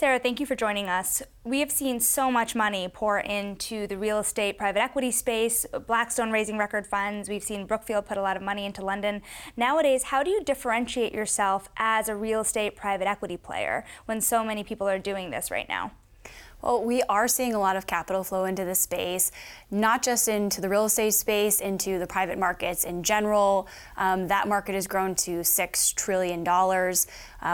Sarah, thank you for joining us. We have seen so much money pour into the real estate private equity space, Blackstone raising record funds. We've seen Brookfield put a lot of money into London. Nowadays, how do you differentiate yourself as a real estate private equity player when so many people are doing this right now? Well, we are seeing a lot of capital flow into the space, not just into the real estate space, into the private markets in general. That market has grown to $6 trillion.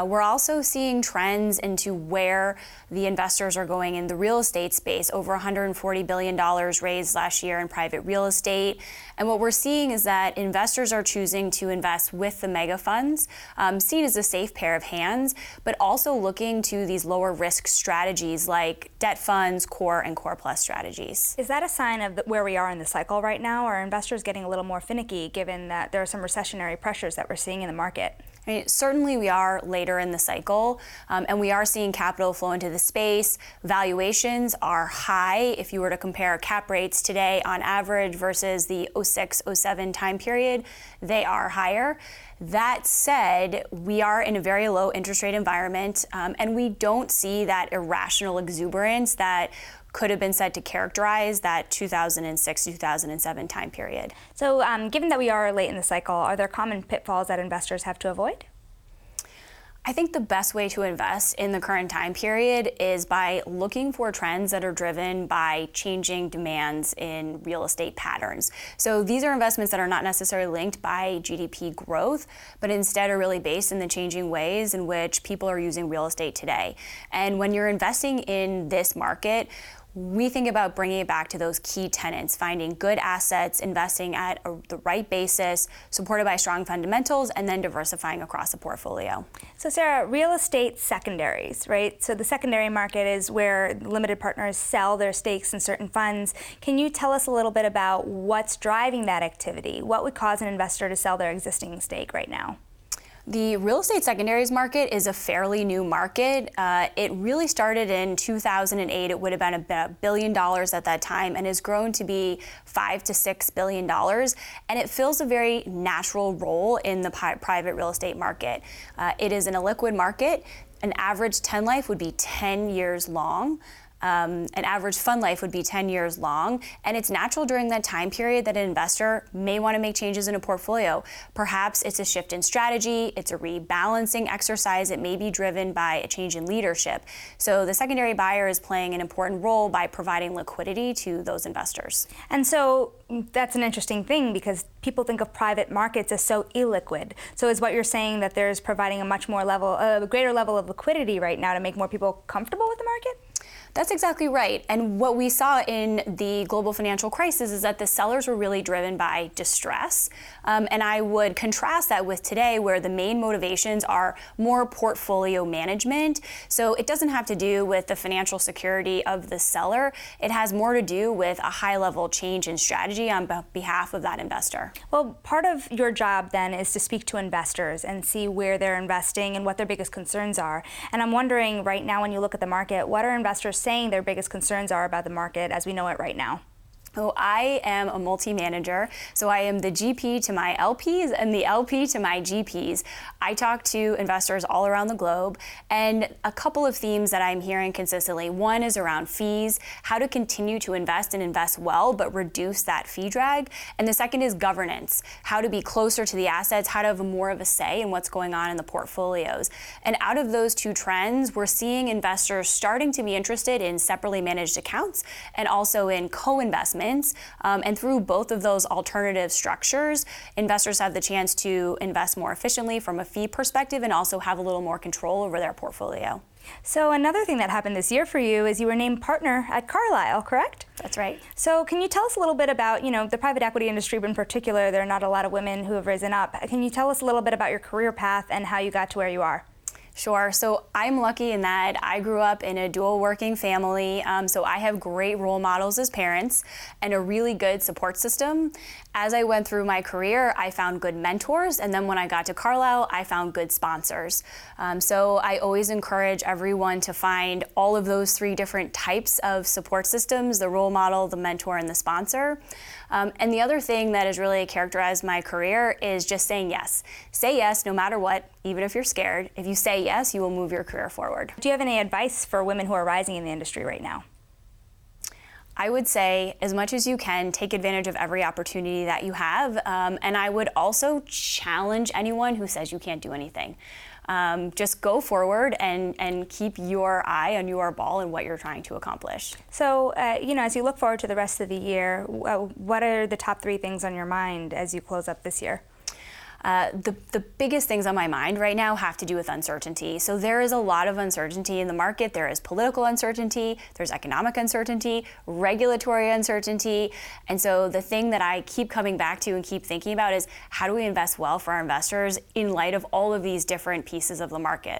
We're also seeing trends into where the investors are going in the real estate space, over $140 billion raised last year in private real estate. And what we're seeing is that investors are choosing to invest with the mega funds, seen as a safe pair of hands, but also looking to these lower risk strategies like debt funds, core and core plus strategies. Is that a sign of where we are in the cycle right now? Are investors getting a little more finicky given that there are some recessionary pressures that we're seeing in the market? I mean, certainly we are later in the cycle, and we are seeing capital flow into the space. Valuations are high. If you were to compare cap rates today on average versus the 06-07 time period, they are higher. That said, we are in a very low interest rate environment, and we don't see that irrational exuberance that could have been said to characterize that 2006-2007 time period. So given that we are late in the cycle, are there common pitfalls that investors have to avoid? I think the best way to invest in the current time period is by looking for trends that are driven by changing demands in real estate patterns. So these are investments that are not necessarily linked by GDP growth, but instead are really based in the changing ways in which people are using real estate today. And when you're investing in this market, we think about bringing it back to those key tenets, finding good assets, investing at the right basis, supported by strong fundamentals, and then diversifying across the portfolio. So Sarah, real estate secondaries, right? So the secondary market is where limited partners sell their stakes in certain funds. Can you tell us a little bit about what's driving that activity? What would cause an investor to sell their existing stake right now? The real estate secondaries market is a fairly new market. It really started in 2008. It would have been about $1 billion at that time and has grown to be $5 to $6 billion. And it fills a very natural role in the private real estate market. It is an illiquid market. An average 10 life would be 10 years long. An average fund life would be 10 years long, and it's natural during that time period that an investor may want to make changes in a portfolio. Perhaps it's a shift in strategy, it's a rebalancing exercise, it may be driven by a change in leadership. So the secondary buyer is playing an important role by providing liquidity to those investors. And so that's an interesting thing because people think of private markets as so illiquid. So is what you're saying that there's providing a greater level of liquidity right now to make more people comfortable with the market? That's exactly right. And what we saw in the global financial crisis is that the sellers were really driven by distress. And I would contrast that with today, where the main motivations are more portfolio management. So it doesn't have to do with the financial security of the seller. It has more to do with a high-level change in strategy on behalf of that investor. Well, part of your job then is to speak to investors and see where they're investing and what their biggest concerns are. And I'm wondering right now, when you look at the market, what are investors saying their biggest concerns are about the market as we know it right now? Oh, I am a multi-manager, so I am the GP to my LPs and the LP to my GPs. I talk to investors all around the globe, and a couple of themes that I'm hearing consistently. One is around fees, how to continue to invest and invest well, but reduce that fee drag. And the second is governance, how to be closer to the assets, how to have more of a say in what's going on in the portfolios. And out of those two trends, we're seeing investors starting to be interested in separately managed accounts and also in co-investment. And through both of those alternative structures, investors have the chance to invest more efficiently from a fee perspective and also have a little more control over their portfolio. So another thing that happened this year for you is you were named partner at Carlyle, correct? That's right. So can you tell us a little bit about, the private equity industry in particular? There are not a lot of women who have risen up. Can you tell us a little bit about your career path and how you got to where you are? Sure. So I'm lucky in that I grew up in a dual working family, so I have great role models as parents and a really good support system. As I went through my career, I found good mentors, and then when I got to Carlyle, I found good sponsors. So I always encourage everyone to find all of those three different types of support systems: the role model, the mentor, and the sponsor. And the other thing that has really characterized my career is just saying yes. Say yes no matter what, even if you're scared. If you say yes, you will move your career forward. Do you have any advice for women who are rising in the industry right now? I would say, as much as you can, take advantage of every opportunity that you have. And I would also challenge anyone who says you can't do anything. Just go forward and keep your eye on your ball and what you're trying to accomplish. So, as you look forward to the rest of the year, what are the top 3 things on your mind as you close up this year? The biggest things on my mind right now have to do with uncertainty. So there is a lot of uncertainty in the market. There is political uncertainty, there's economic uncertainty, regulatory uncertainty. And so the thing that I keep coming back to and keep thinking about is how do we invest well for our investors in light of all of these different pieces of the market?